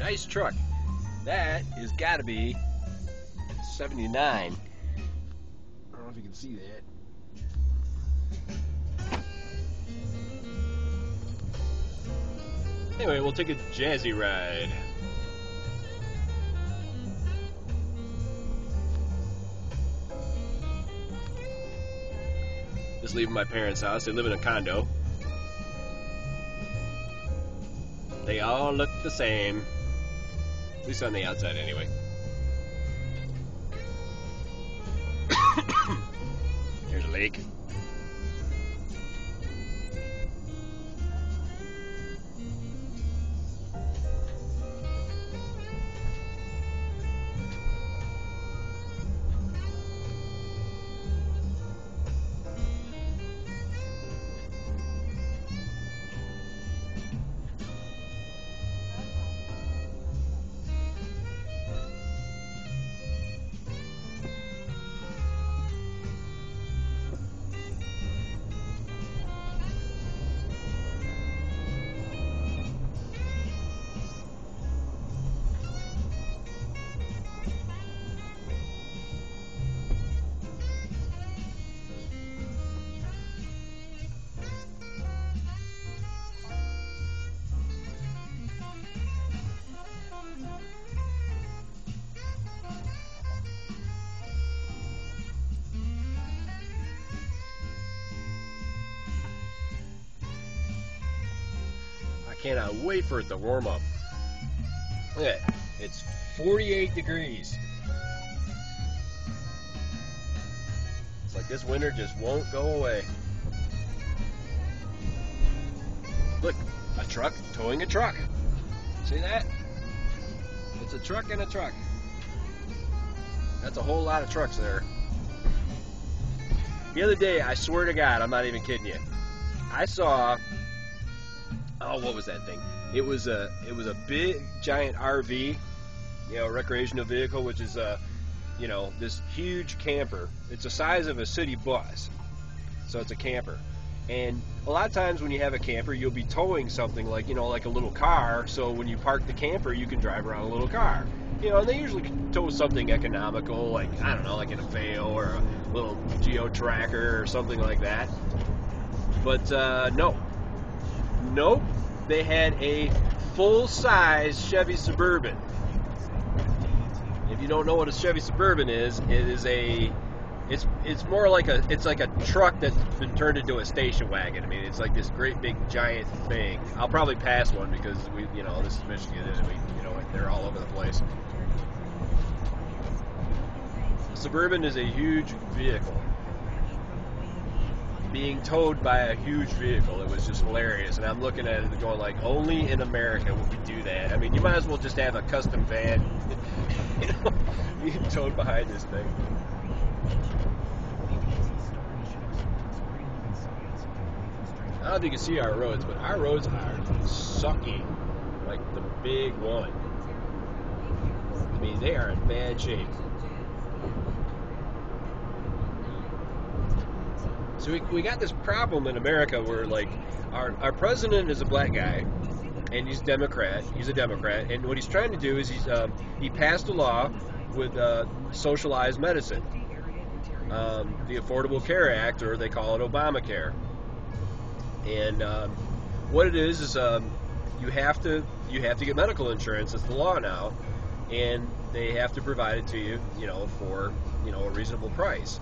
Nice truck. That is got to be 79. I don't know if you can see that. Anyway, we'll take a jazzy ride. Just leaving my parents' house. They live in a condo. They all look the same. At least on the outside, anyway. There's a lake. Cannot wait for it to warm up. Look at that. It's 48 degrees. It's like this winter just won't go away. Look, a truck towing a truck. See that? It's a truck and a truck. That's a whole lot of trucks there. The other day, I swear to God, I'm not even kidding you, I saw, oh, what was that thing? It was a big giant RV, you know, recreational vehicle, which is you know, this huge camper. It's the size of a city bus, so it's a camper. And a lot of times when you have a camper, you'll be towing something like, you know, like a little car. So when you park the camper, you can drive around a little car. You know, and they usually tow something economical, like, I don't know, like an Aveo or a little Geo Tracker or something like that. But no. Nope. They had a full-size Chevy Suburban. If you don't know what a Chevy Suburban is, it is it's more like it's like a truck that's been turned into a station wagon. I mean, it's like this great big giant thing. I'll probably pass one because we, you know, this is Michigan and we, you know, they're all over the place. A Suburban is a huge vehicle being towed by a huge vehicle. It was just hilarious, and I'm looking at it and going like, only in America would we do that. I mean, you might as well just have a custom van, you know, being towed behind this thing. I don't know if you can see our roads, but our roads are sucking like the big one. I mean, they are in bad shape. So we got this problem in America where, like, our president is a black guy, and he's Democrat. He's a Democrat, and what he's trying to do is he passed a law with socialized medicine, the Affordable Care Act, or they call it Obamacare. And what it is you have to get medical insurance. It's the law now, and they have to provide it to you, you know, for, you know, a reasonable price.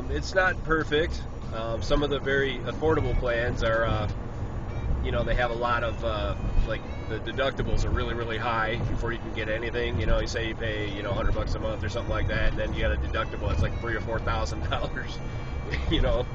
It's not perfect. Some of the very affordable plans are, you know, they have a lot of, like, the deductibles are really, really high before you can get anything. You know, you say you pay, you know, $100 a month or something like that, and then you got a deductible that's like $3,000 or $4,000. You know,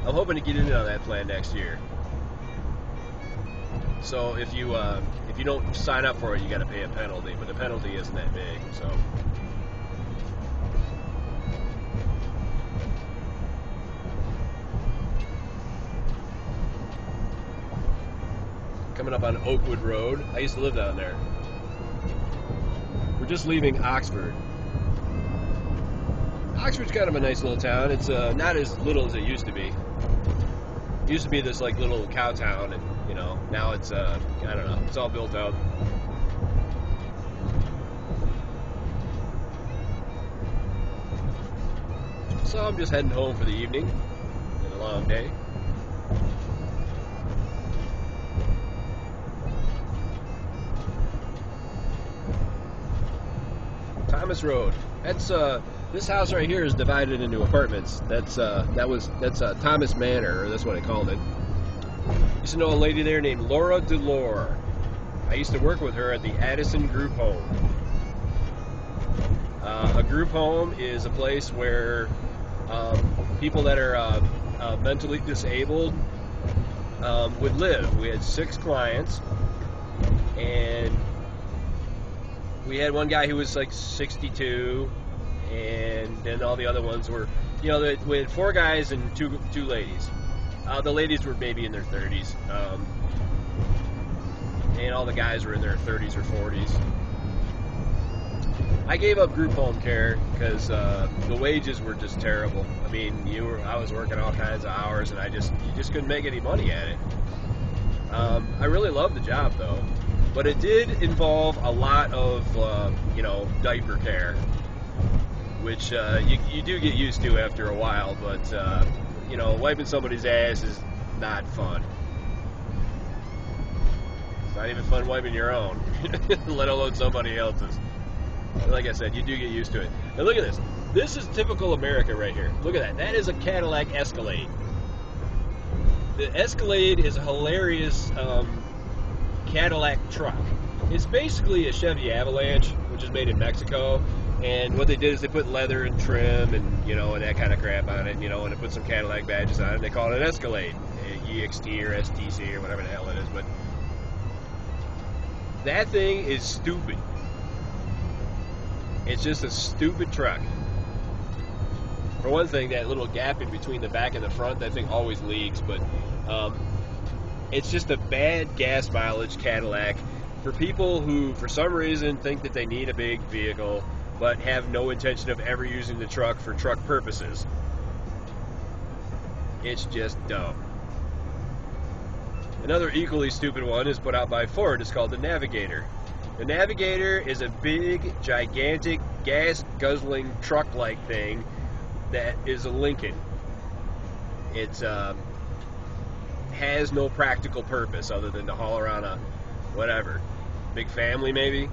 I'm hoping to get in on that plan next year. So if you don't sign up for it, you got to pay a penalty, but the penalty isn't that big. So. Coming up on Oakwood Road. I used to live down there. We're just leaving Oxford. Oxford's kind of a nice little town. It's not as little as it used to be. It used to be this like little cow town, and, you know, Now it's, I don't know, it's all built up. So I'm just heading home for the evening. Been a long day. Thomas Road. That's this house right here is divided into apartments. That's Thomas Manor, or that's what I called it. Used to know a lady there named Laura Delore. I used to work with her at the Addison Group Home. A group home is a place where people that are mentally disabled would live. We had 6 clients, and we had one guy who was like 62, and then all the other ones were, we had 4 guys and two ladies. The ladies were maybe in their 30s, and all the guys were in their 30s or 40s. I gave up group home care because the wages were just terrible. I mean, I was working all kinds of hours, and you just couldn't make any money at it. I really loved the job though, but it did involve a lot of diaper care, which you do get used to after a while. But wiping somebody's ass is not fun. It's not even fun wiping your own, let alone somebody else's. Like I said, you do get used to it. Now look at this. This is typical America right here. Look at that. That is a Cadillac Escalade. The Escalade is a hilarious Cadillac truck. It's basically a Chevy Avalanche, which is made in Mexico. And what they did is they put leather and trim and and that kind of crap on it, and they put some Cadillac badges on it. And they call it an Escalade, EXT or STC or whatever the hell it is. But that thing is stupid. It's just a stupid truck. For one thing, that little gap in between the back and the front, that thing always leaks, but it's just a bad gas mileage Cadillac for people who, for some reason, think that they need a big vehicle, but have no intention of ever using the truck for truck purposes. It's just dumb. Another equally stupid one is put out by Ford. It's called the Navigator. The Navigator is a big, gigantic, gas-guzzling truck-like thing that is a Lincoln. It has no practical purpose other than to haul around a whatever, big family maybe.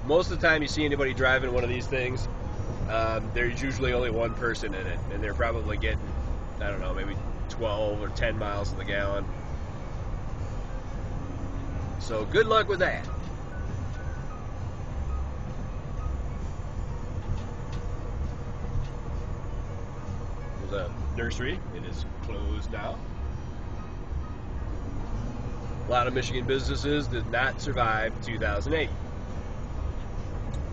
Most of the time you see anybody driving one of these things, there's usually only one person in it, and they're probably getting, I don't know, maybe 12 or 10 miles to the gallon. So good luck with that. The nursery, it is closed now. A lot of Michigan businesses did not survive 2008.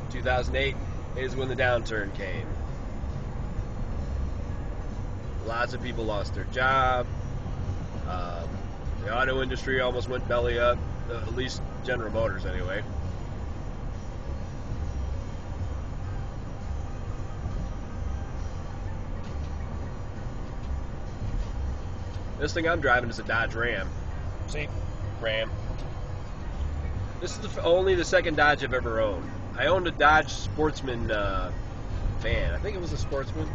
2008 is when the downturn came. Lots of people lost their job. The auto industry almost went belly up, at least General Motors anyway. This thing I'm driving is a Dodge Ram. See? Ram. This is only the second Dodge I've ever owned. I owned a Dodge Sportsman van. I think it was a Sportsman.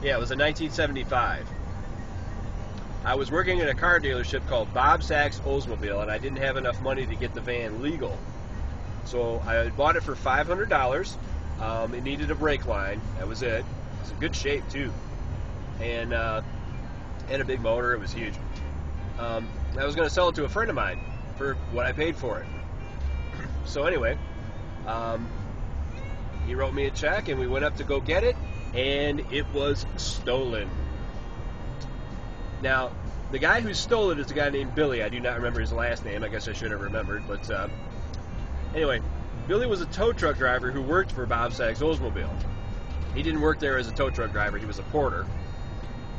Yeah, it was a 1975. I was working in a car dealership called Bob Sachs Oldsmobile, and I didn't have enough money to get the van legal. So I bought it for $500. It needed a brake line. That was it. It was in good shape, too. And had a big motor. It was huge. I was going to sell it to a friend of mine for what I paid for it. So anyway, he wrote me a check, and we went up to go get it, and it was stolen. Now, the guy who stole it is a guy named Billy. I do not remember his last name. I guess I should have remembered. But anyway, Billy was a tow truck driver who worked for Bob Sachs Oldsmobile. He didn't work there as a tow truck driver. He was a porter.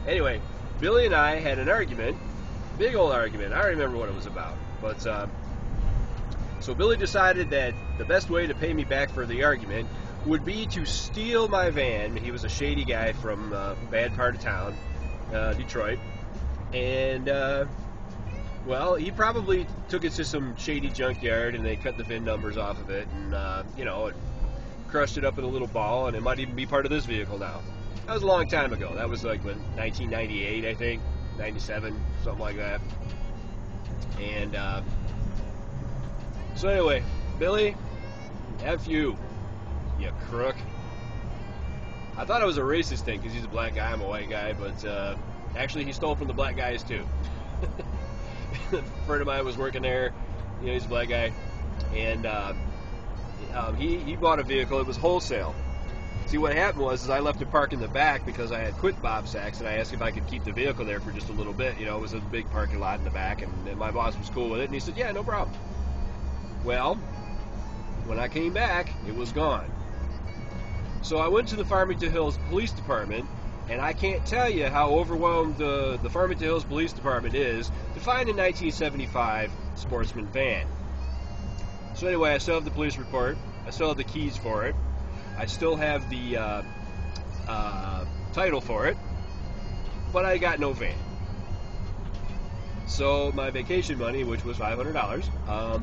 Anyway, Billy and I had an argument, big old argument. I don't remember what it was about. But so Billy decided that the best way to pay me back for the argument would be to steal my van. He was a shady guy from a bad part of town, Detroit. And Well, he probably took it to some shady junkyard and they cut the VIN numbers off of it and, you know, it crushed it up in a little ball, and it might even be part of this vehicle now. That was a long time ago. That was like when 1998, I think, 97, something like that. And so anyway, Billy, F you crook. I thought it was a racist thing because he's a black guy, I'm a white guy, but actually he stole from the black guys too. A friend of mine was working there, you know, he's a black guy, and he bought a vehicle. It was wholesale. See, what happened was I left it parked in the back because I had quit Bob Sachs, and I asked if I could keep the vehicle there for just a little bit. You know, it was a big parking lot in the back, and my boss was cool with it, and he said, yeah, no problem. Well, when I came back, it was gone. So I went to the Farmington Hills Police Department, and I can't tell you how overwhelmed the Farmington Hills Police Department is to find a 1975 Sportsman van. So anyway, I still have the police report. I still have the keys for it. I still have the title for it, but I got no van. So my vacation money, which was $500,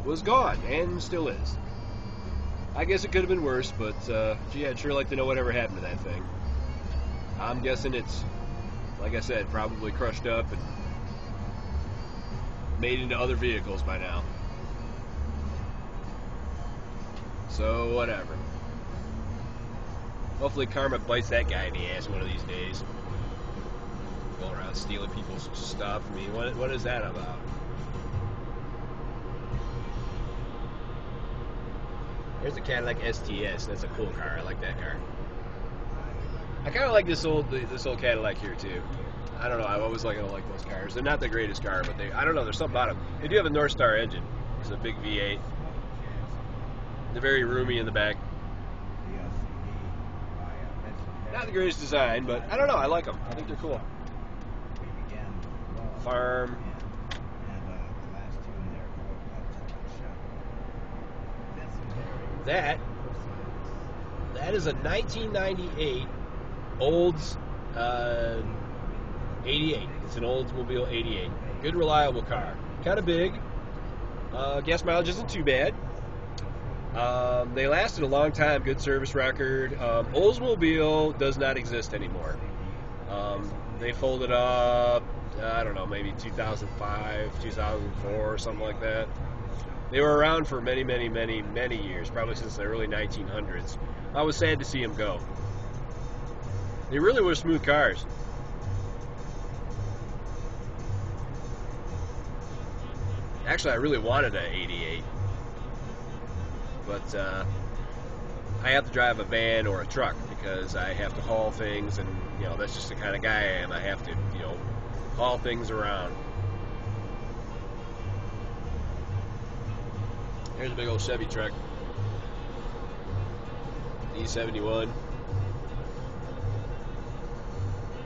was gone, and still is. I guess it could have been worse, but gee, I'd sure like to know whatever happened to that thing. I'm guessing it's, like I said, probably crushed up and made into other vehicles by now. So, whatever. Hopefully karma bites that guy in the ass one of these days. Going around stealing people's stuff. I mean, what is that about? There's a Cadillac STS. That's a cool car. I like that car. I kind of like this old Cadillac here too. I don't know. I've always liked those cars. They're not the greatest car, but I don't know. There's something about them. They do have a North Star engine. It's a big V8. They're very roomy in the back. Not the greatest design, but I don't know. I like them. I think they're cool. Farm. That is a 1998 Olds 88. It's an Oldsmobile 88. Good, reliable car. Kind of big. Gas mileage isn't too bad. They lasted a long time. Good service record. Oldsmobile does not exist anymore. They folded up, I don't know, maybe 2005, 2004, something like that. They were around for many, many, many, many years, probably since the early 1900s. I was sad to see them go. They really were smooth cars. Actually, I really wanted an 88. But I have to drive a van or a truck because I have to haul things, and you know that's just the kind of guy I am. I have to, you know, haul things around. Here's a big old Chevy truck, E71.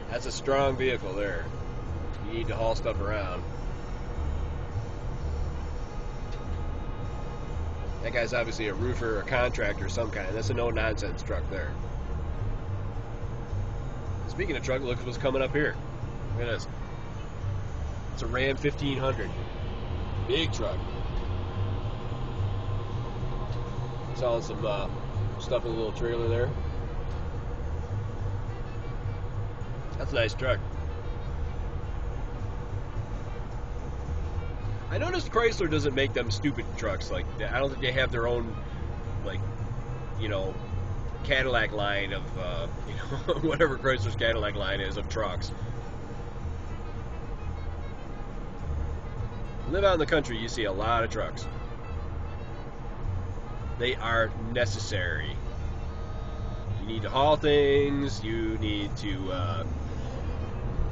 That's a strong vehicle there. You need to haul stuff around. That guy's obviously a roofer or a contractor of some kind. That's a no-nonsense truck there. Speaking of truck, look what's coming up here. Look at this. It's a Ram 1500. Big truck. Selling some stuff in a little trailer there. That's a nice truck. I noticed Chrysler doesn't make them stupid trucks like that. I don't think they have their own, like, you know, Cadillac line of, you know, whatever Chrysler's Cadillac line is of trucks. Live out in the country, you see a lot of trucks. They are necessary. You need to haul things, you need to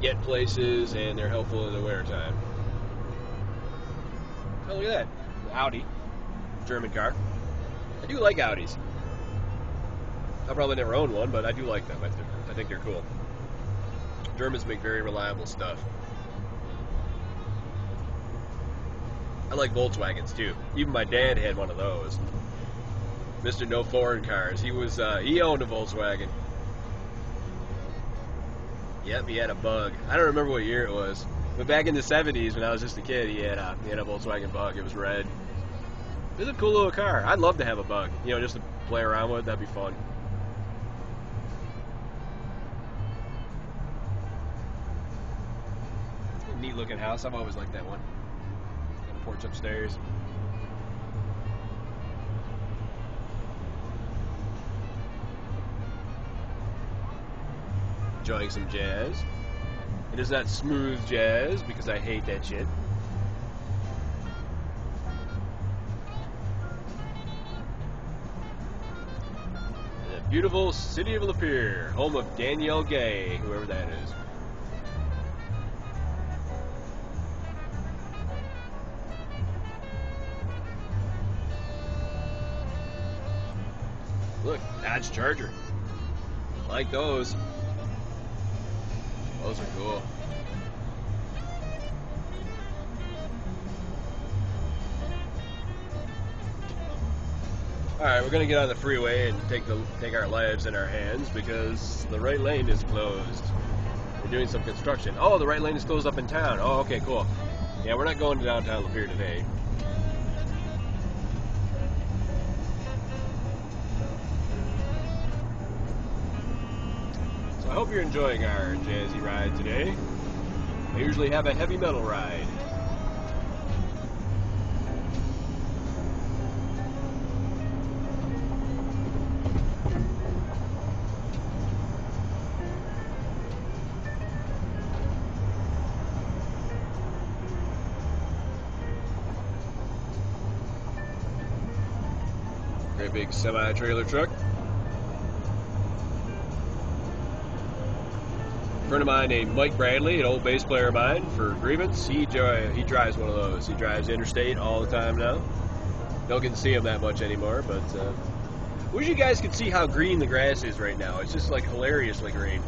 get places, and they're helpful in the wintertime. Oh, look at that. Audi. German car. I do like Audis. I'll probably never own one, but I do like them. I think they're cool. Germans make very reliable stuff. I like Volkswagens too. Even my dad had one of those. Mr. No Foreign Cars. He owned a Volkswagen. Yep, he had a Bug. I don't remember what year it was. But back in the 70s, when I was just a kid, he had a Volkswagen Bug. It was red. It was a cool little car. I'd love to have a Bug, you know, just to play around with. That'd be fun. Neat looking house. I've always liked that one. Got a porch upstairs. Enjoying some jazz. It is not smooth jazz because I hate that shit. The beautiful city of Lapeer, home of Danielle Gay, whoever that is. Look, Dodge Charger. Like those. Those are cool. Alright, we're gonna get on the freeway and take our lives in our hands because the right lane is closed. We're doing some construction. Oh, the right lane is closed up in town. Oh, okay, cool. Yeah, we're not going to downtown Lapeer today. I hope you're enjoying our jazzy ride today. I usually have a heavy metal ride. Great big semi-trailer truck. A friend of mine named Mike Bradley, an old bass player of mine for Grievance, he drives one of those. He drives interstate all the time now. Don't get to see him that much anymore, but wish you guys could see how green the grass is right now. It's just like hilariously green.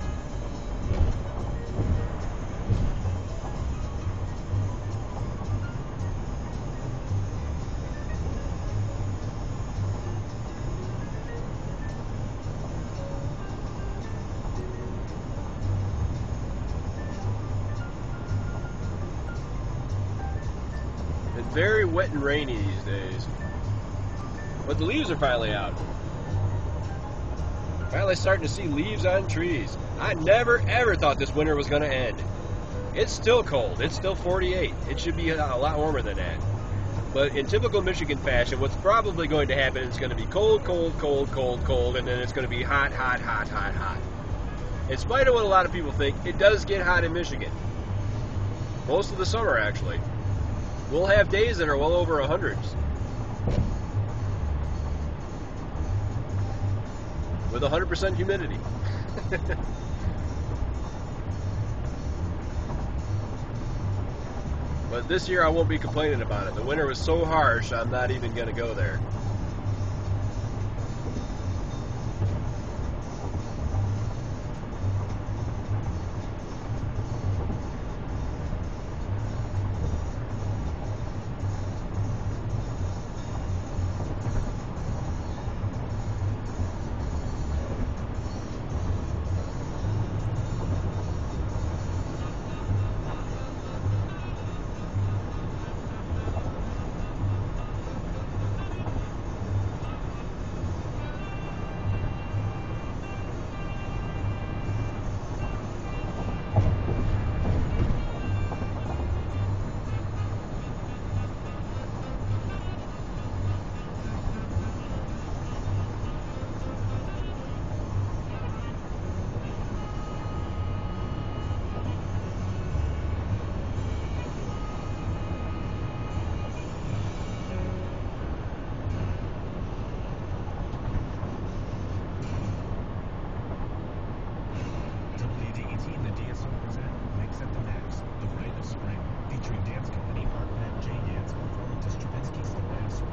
Very wet and rainy these days. But the leaves are finally out. Finally starting to see leaves on trees. I never ever thought this winter was going to end. It's still cold. It's still 48. It should be a lot warmer than that. But in typical Michigan fashion, what's probably going to happen is going to be cold, cold, cold, cold, cold, and then it's going to be hot, hot, hot, hot, hot. In spite of what a lot of people think, it does get hot in Michigan. Most of the summer, actually. We'll have days that are well over 100s. With 100% humidity. But this year I won't be complaining about it. The winter was so harsh, I'm not even going to go there.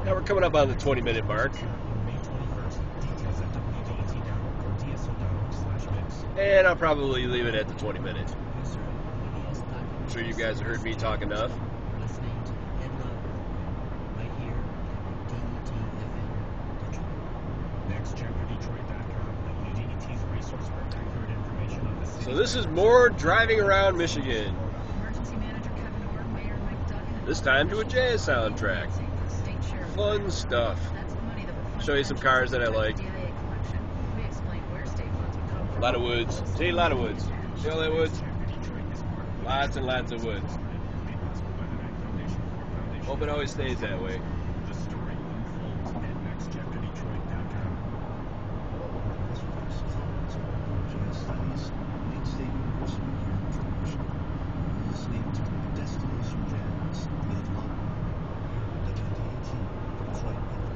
Now we're coming up on the 20-minute mark. And I'll probably leave it at the 20 minutes. I'm sure you guys have heard me talk enough. So this is more driving around Michigan. Emergency manager This time to a jazz soundtrack. Fun stuff. Show you some cars that I like. A lot of woods. See, a lot of woods. See all that woods? Lots and lots of woods. Hope it always stays that way.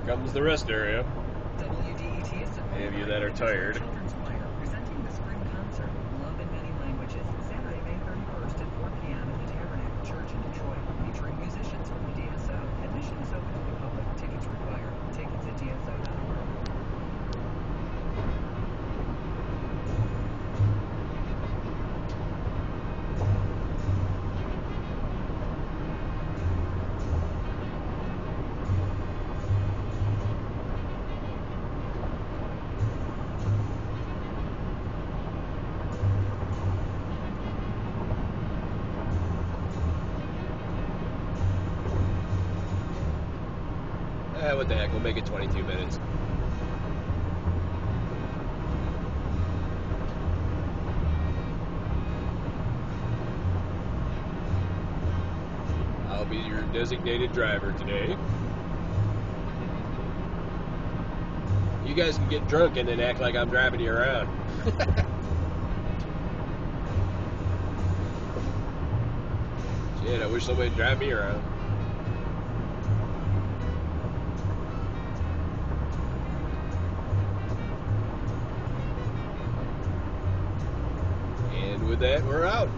Here comes the rest area. Any of you that are tired. Presenting the spring concert, Love in Many Languages, Saturday, May 31st at 4 p.m. at the Tabernacle Church in Detroit, featuring musicians from the DSO. Admission is open to the public. Tickets required. Tickets at DSO.org. What the heck, we'll make it 22 minutes. I'll be your designated driver today. You guys can get drunk and then act like I'm driving you around. Shit, I wish somebody'd drive me around. And with that, we're out.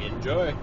Enjoy.